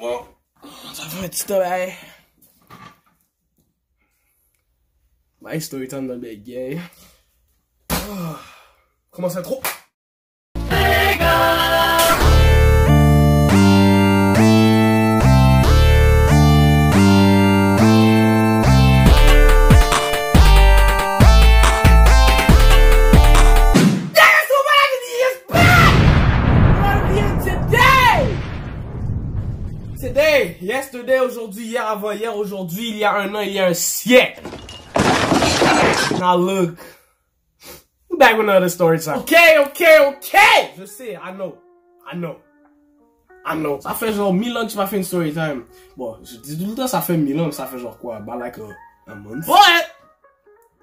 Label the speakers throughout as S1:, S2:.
S1: Bon, ça fait un petit travail. My story time dans le gay. Comment ça trop? Yesterday, aujourd'hui, hier, avant-hier, aujourd'hui, il y a un an, il y a un siècle. Now look. We're back with another story time. Ok. Je sais, I know. Ça fait genre 1000 ans que tu m'as fait une story time. Bon, je dis tout le temps, ça fait 1000 ans, mais ça fait genre quoi? About like a month. But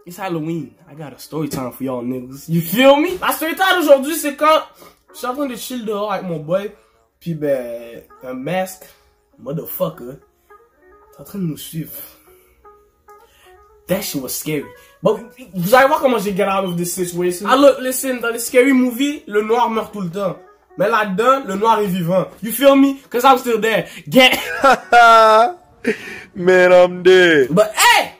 S1: it's Halloween. I got a story time for y'all niggas. You feel me? La story time d'aujourd'hui, c'est quand je suis en train de chill dehors avec mon boy. Puis ben, un masque. Motherfucker, t'es en train de nous suivre. That shit was scary. But vous allez voir comment j'ai get out of this situation. Ah look, listen, dans les scary movies, le noir meurt tout le temps. Mais là-dedans, le noir est vivant. You feel me? Cause I'm still there. Get.
S2: Man, I'm dead.
S1: But hey!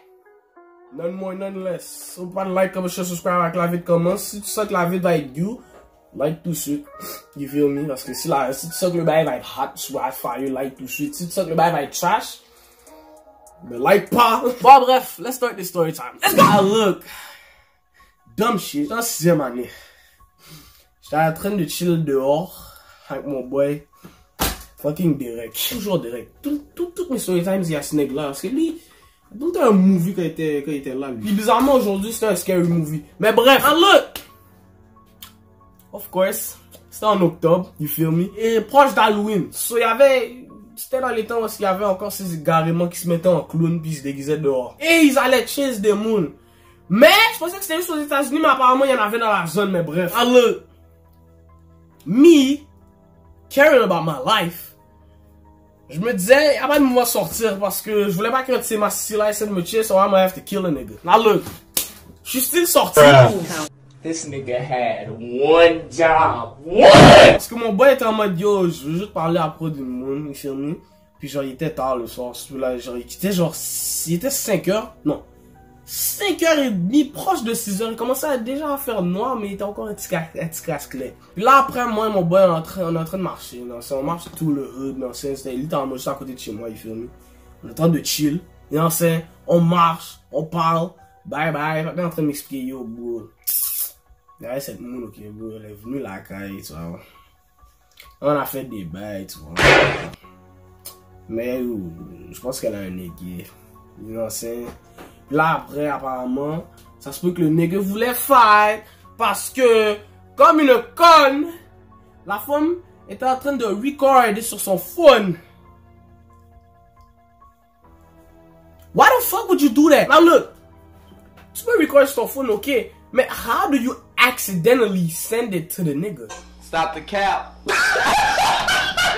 S1: None more, none less. So pas de like, comment je subscribe avec la vidéo commence. Si tu sens que la vidéo va être you, like tout de suite. You feel me? Parce que si tu sens que le bail va être hot, soit fire, like tout de suite. Si tu sens que le bail va être trash, mais like pas. Bon bref, let's start this story time. Let's go! Ah look. Dumb shit. En 6e année. J'étais en train de chill dehors avec mon boy. Fucking Derek. Toujours Derek. Toutes mes story times, il y a ce nègre là. Parce que lui, tout un movie quand il était là. Lui. Puis bizarrement aujourd'hui, c'était un scary movie. Mais bref, ah look! Of course, c'était en octobre, you feel me? Et proche d'Halloween. So, c'était dans les temps où il y avait encore ces égarements qui se mettaient en clown puis ils se déguisaient dehors. Et ils allaient chase des moons. Mais, je pensais que c'était juste aux États-Unis, mais apparemment il y en avait dans la zone, mais bref. Alors, me, caring about my life, je me disais, y'a pas de moment sortir parce que je voulais pas que ces masses là essaient de me chase, so I'm gonna have to kill a nigga. Now look, je suis still sorti. This nigga had one job. What? Parce que mon boy était en mode yo, je veux juste parler à propos du monde, you feel me? Puis genre, il était tard le soir, là, genre, il était 5 heures, non, 5h30, proche de 6h, il commençait déjà à faire noir, mais il était encore un petit casse-clé. Puis là, après, moi et mon boy, on est en train de marcher, on marche tout le hood, il était en mode juste à côté de chez moi, you feel me? On est en train de chill, on marche, on parle, bye, on est en train de m'expliquer, yo, bro. Derrière cette moule, ok, bro, elle est venue la caille, tu vois. On a fait des bails, tu vois. Mais je pense qu'elle a un nègre. Puis là, après, apparemment, ça se peut que le nègre voulait fight parce que, comme une conne, la femme était en train de recorder sur son phone. Why the fuck would you do that? Now look, tu peux record sur ton phone, ok, mais how do you accidentally send it to the nigga?
S2: Stop the cap. Stop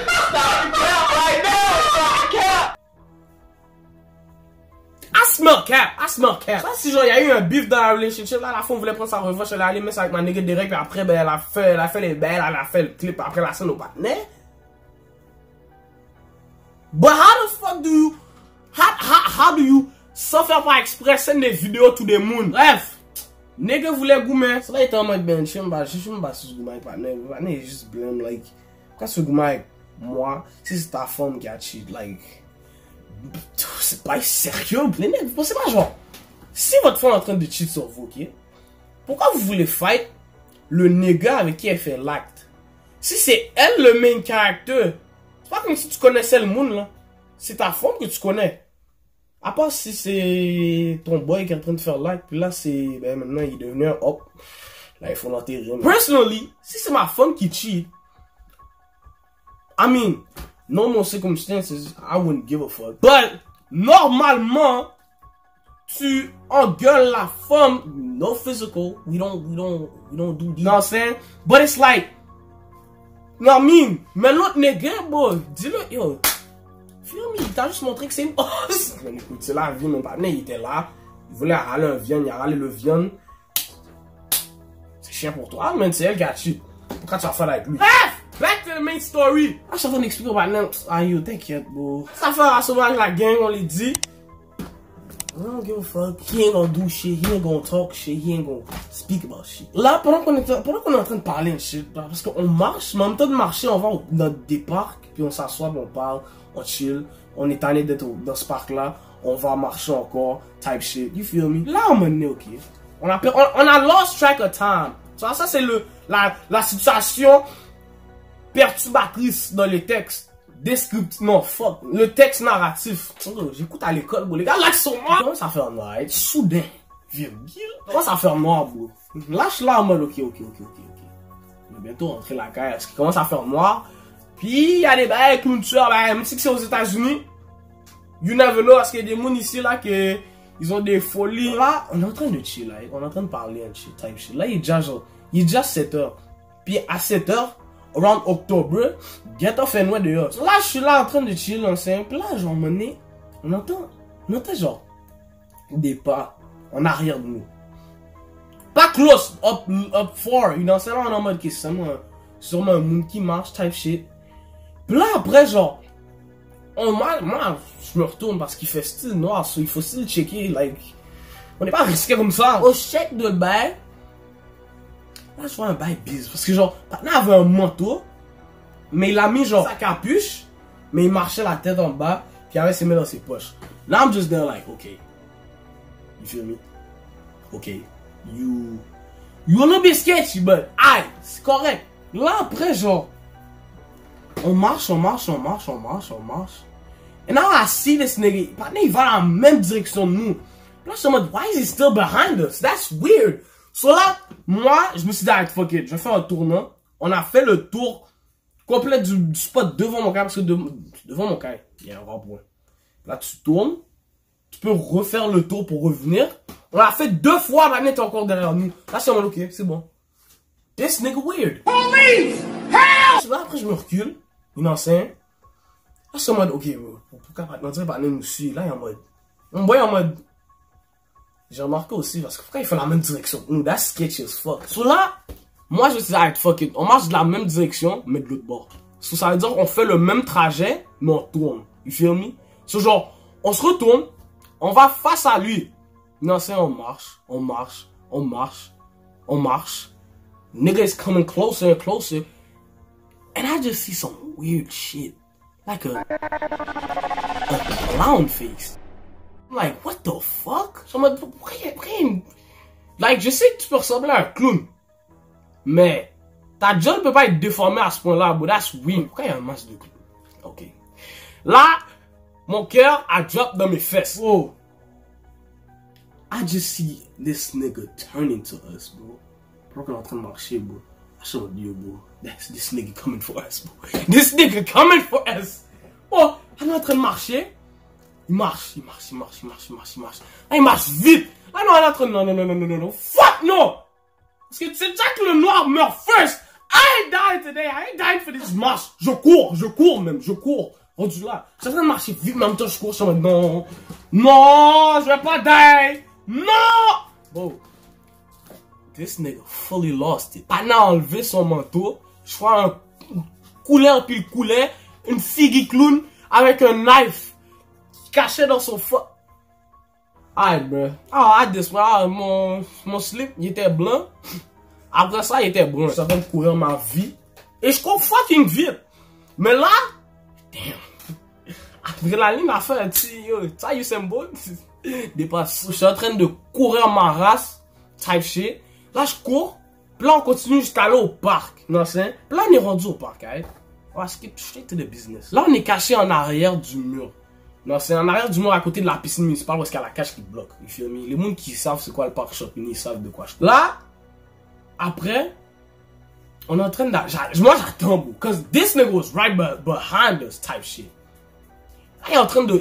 S2: the cap right now. Stop the cap.
S1: I smell cap. Ça, si genre, il y a eu un beef dans la relationship, là, la femme voulait prendre sa revanche, elle est allée mettre ça avec ma nigga direct, puis après, ben, elle a fait les bails, elle a fait le clip, après la scène au partenaire. But how the fuck do you, how do you, sans faire par exprès, send des vidéos to the moon? Bref. Nigga voulait goumer. Ça là, il était en mode ben, je me bats sur ce goumer avec partenaire. Partenaire est juste blême, like, pourquoi ce goumer avec moi, si c'est ta femme qui a cheat, like, c'est pas sérieux, les mecs, vous pensez pas genre, si votre femme est en train de cheat sur vous, ok, pourquoi vous voulez fight le nigga avec qui elle fait l'acte? Si c'est elle le main character, c'est pas comme si tu connaissais le monde là, c'est ta femme que tu connais. À part si c'est ton boy qui est en train de faire l'acte, puis là c'est, ben maintenant il est devenu un hop, là il faut l'enterrer. Personally, si c'est ma femme qui cheat, I mean, normal circumstances, I wouldn't give a fuck. But, normalement, tu engueules la femme, no physical, we don't do this. You know what I'm saying? But it's like, you know what I mean? Mais l'autre nègre, boy, dis-le, yo, feel me, il t'a juste montré que c'est une os. Mais écoute, c'est la vie, mon partenaire, il était là, il voulait râler un viande, il a râlé le viande. C'est chiant pour toi, mais c'est elle qui a cheat. Pourquoi tu vas faire avec lui? Bref! back to the main story. Je suis en train d'expliquer au partner. Ah yo, t'inquiète, bro. Ça fait un sauvage la gang, on les dit. I don't give a fuck. He ain't gonna do shit. He ain't gonna talk shit. He ain't gonna speak about shit. Là, pendant qu'on est en train de parler de shit, parce qu'on marche, mais en même temps de marcher, on va dans des parcs, puis on s'assoit, on parle, on chill. On est tanné d'être dans ce parc-là. On va marcher encore, type shit. You feel me? Là, on m'a donné, ok. On a lost track of time. Ça c'est la situation perturbatrice dans les textes. Descriptif, non, fuck. Le texte narratif. Oh, j'écoute à l'école, bro. Les gars, là, ils sont morts. Comment ça fait noir? Soudain. Virgule. Comment ça fait noir, bro? Là, je suis là en mode, ok. Je vais bientôt rentrer la caille. Parce qu'il commence à faire noir. Puis, il y a des bails, clown tueurs, même si c'est aux États-Unis. You never know, parce qu'il y a des gens ici, là, que ils ont des folies. Là, on est en train de chill, là. On est en train de parler, un shit, type shit. Là, il est déjà 7 h. Puis, à 7 h, around October, get off and way dehors. Là, je suis là en train de chill en simple. Là, genre, on entend genre des pas en arrière de nous. Pas close, up far. You know, c'est là en mode qui c'est sûrement un monde qui marche, type shit. Puis là, après, genre, moi, je me retourne parce qu'il fait style noir, so il faut still checker, like, on n'est pas risqué comme ça. Au check de bail. Là, je vois un bail bise. Parce que, genre, Patna avait un manteau, mais il a mis, genre, sa capuche, mais il marchait la tête en bas, puis il avait ses mains dans ses poches. Là, I'm just there, like, okay. You feel me? Okay. You a little bit sketchy, but, aïe, c'est correct. Là, après, genre, on marche. And now I see this nigga, Patna, il va dans la même direction de nous. Là, je suis en mode, why is he still behind us? That's weird. So là, moi, je me suis dit, fuck it, je vais faire un tournant. On a fait le tour complet du spot devant mon caille, parce que devant mon caille, il y a un rond-point. Là, tu tournes, tu peux refaire le tour pour revenir. On l'a fait 2 fois, maintenant, t'es encore derrière nous. Là, je suis en mode, ok, c'est bon. This nigga weird. Police! Help! Là, après, je me recule, innocent. Là, je suis en mode, ok, pourquoi pas nous suivre? Là, il est en mode, on me voit en mode, j'ai remarqué aussi, parce que pourquoi il fait la même direction? That's sketchy as fuck. So là, moi je me suis dit, fuck it. On marche de la même direction, mais de l'autre bord. So ça veut dire qu'on fait le même trajet, mais on tourne. You feel me? So genre, on se retourne, on va face à lui. Non, c'est on marche. Nigga is coming closer and closer. And I just see some weird shit. Like a clown face. I'm like, what the fuck? So, like, je sais que tu peux ressembler à un clown. Mais, ta job ne peut pas être déformée à ce point-là, but that's weird. Pourquoi il y a un masque de clown? Ok. Là, mon cœur a drop dans mes fesses. Oh. I just see this nigga turning to us, bro. Pourquoi on est en train de marcher, bro? I showed you, bro. That's this nigga coming for us, bro. This nigga coming for us. Oh, on est en train de marcher. Il marche. Là, il marche vite. Là, non, on est en train de... Non. Fuck, no! Parce que c'est déjà que le noir meurt first. I ain't dying today. I ain't dying for this marche. Je cours. Rendu là. Je suis en train de marcher vite, mais en même temps, je cours. Je suis en mode, non, je vais pas die. Non! Bro. This nigga fully lost it. Patna a enlevé son manteau. Je vois un couleur puis le couleur. Une figgy clown avec un knife caché dans son foot. Alright, bro. Mon slip, il était blanc. Après ça, il était brun. Je suis en train de courir ma vie. Et je cours fucking vite. Mais là, damn. Après la ligne, a fait un petit, ça, you symbole. Dépasse. Je suis en train de courir ma race. Type shit. Là, je cours. Puis là, on continue jusqu'à aller au parc. Non, c'est. Puis là, on est rendu au parc, right? On va skip straight to the business. Là, on est caché en arrière du mur. Non, c'est en arrière du mur à côté de la piscine municipale parce qu'il y a la cage qui bloque. You feel me? Les gens qui savent c'est quoi le parc shopping, ils savent de quoi je parle. Là, après, on est en train de... Moi, j'attends, bro. Cause this nigga was right behind us type shit. Là, il est en train de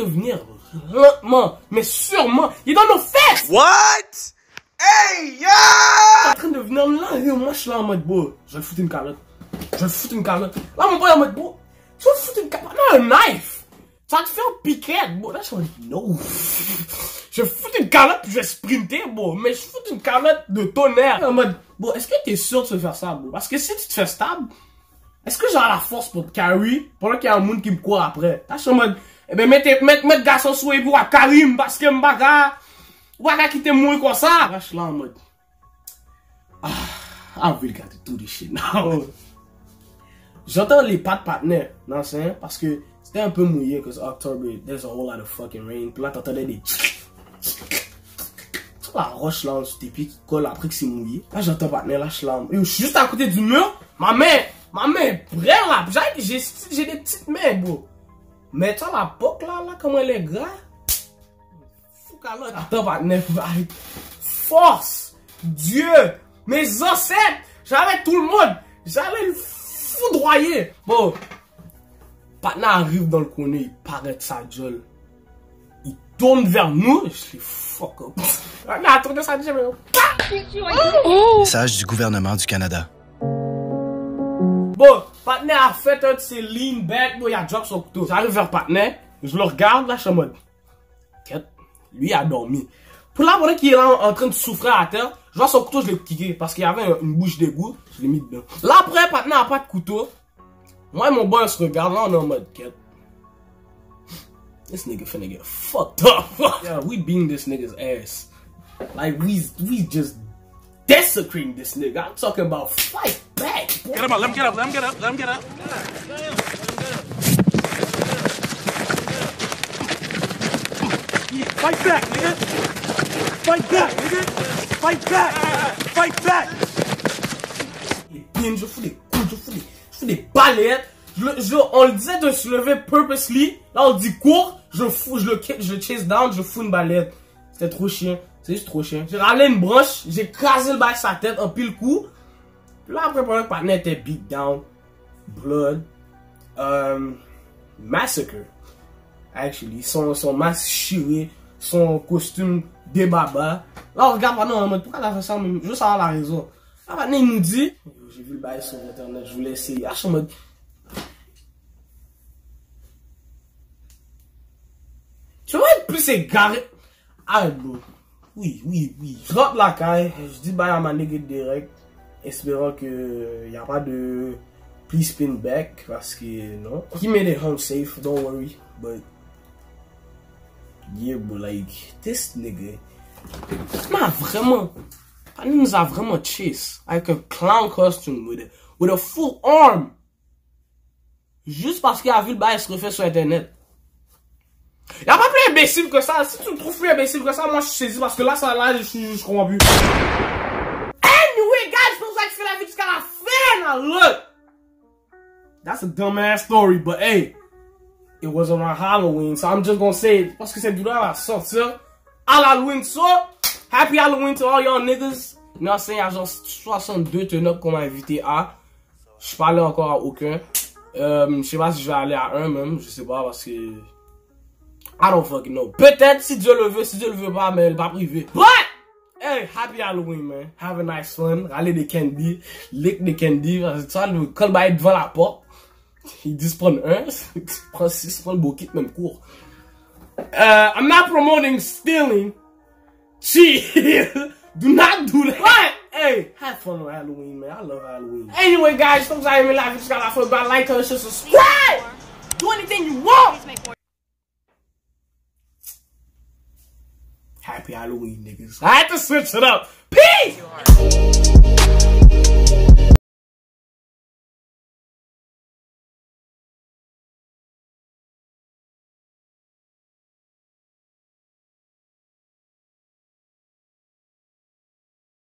S1: venir, bro. Lentement, mais sûrement. Il est dans nos fesses!
S2: What? Hey, yo!
S1: Il est en train de venir là. Et moi, je suis là en mode, bro, je vais le foutre une carotte. Là, mon boy est en mode, bro, je vais le foutre une carotte. Non, un knife! Ça va te faire piquette, bro. Là, je suis en mode, no. Je vais foutre une carotte puis je vais sprinter, bro. Mais je foutre une carotte de tonnerre. En mode, bro, est-ce que t'es sûr de te faire ça, bro? Parce que si tu te fais stab, est-ce que j'ai la force pour carry pendant qu'il y a un monde qui me court après? Là, je suis en mode, eh ben, mettez garçon sous et pour Karim parce que m'baga, ou pas quitter moi comme ça. Là, je suis là en mode, I really got to do this shit now. J'entends les pas de partenaires, non, c'est parce que c'était un peu mouillé, parce que October, there's a whole lot of fucking rain. Puis là, t'entendais des la roche là, sur tes pieds qui colle après que c'est mouillé. Là, j'entends partenaire, là, je suis là. Je suis juste à côté du mur, ma main est prête là. J'ai des petites mains, bro. Mais tu vois la poque là, comment elle est gras. Fou qu'à l'autre. Attends, partenaire, force, Dieu, mes ancêtres, j'avais tout le monde, j'allais le foudroyer. Bon, partenaire arrive dans le coin, il paraît de sa gueule. Il tourne vers nous, je suis fuck up. Partenaire a tourné sa gueule.
S3: Message du gouvernement du Canada.
S1: Bon, partenaire a fait un de ses lean back, bon, il a drop son couteau. J'arrive vers partenaire, je le regarde, là, je suis en mode, lui a dormi. Pour là, pendant qu'il est là en train de souffrir à terre, je vois son couteau, je l'ai kické parce qu'il y avait une bouche d'égout, je l'ai mis dedans. Là, après, partenaire n'a pas de couteau. Moi et mon boy, on se regarde, là, on est en mode, this nigga finna get fucked up. Yeah, we beating this nigga's ass. Like, we just desecrating this nigga. I'm talking about fight back. Boy.
S2: Get him up, let him get up, let him get up, let him get up. Yeah, fight back, nigga. Fight back, nigga. Fight back. Fight back.
S1: Je fous des coups, je fous des balettes. On le disait de se lever purposely. Là, on dit cours. Je le chase down, je fous une balette. C'était trop chiant. C'est juste trop chiant. J'ai râlé une branche, j'ai crasé le bail sa tête en pile coup. Puis là, après, pendant que le partenaire était beat down, blood, massacre. Actually, son masque chiré, son costume débaba. Là, on regarde pendant en mode, pourquoi t'as fait ça? Je veux savoir la raison. Là, maintenant, il nous dit, j'ai vu le bail sur internet, je voulais essayer. Là, je suis en mode, tu vas être plus égaré. Ah, bro. Oui. Je rentre la caille, je dis bye à ma nigga direct, espérant que y a pas de please spin back, parce que non. He made it home safe, don't worry, but yeah, bro, like, this nigga, il nous a vraiment chase, avec un clown costume, with a full arm, juste parce qu'il a vu le bail se refaire sur internet. Y'a pas plus imbécile que ça. Si tu me trouves plus imbécile que ça, moi je suis saisi parce que là, je comprends plus. Anyway, guys, je pense que je fais la vie jusqu'à la fin. Now look, that's a dumbass story, but hey, it was around Halloween, so I'm just gonna say it. Parce que cette vidéo va sortir à l'Halloween, so happy Halloween to all y'all niggas. You know what I'm saying? Il y a genre 62 turn-up qu'on m'a invité à. Je parlais encore à aucun. Je sais pas si je vais aller à un même, je sais pas parce que I don't fucking know. Peut-être si Dieu le veut pas, mais il va priver. But, hey, happy Halloween, man. Have a nice fun. Râler des candy, lick des candy. Tu vois, quand le bail devant la porte, il dit se prendre un, prend 6, prend le beau kit, même court. I'm not promoting stealing. Cheat. Do not do that. But, hey, have fun on Halloween, man. I love Halloween. Anyway, guys, si vous avez aimé la vidéo jusqu'à la fin, like, comment, share, subscribe. Do anything you want. Happy Halloween, niggas. I had to switch it up. Peace!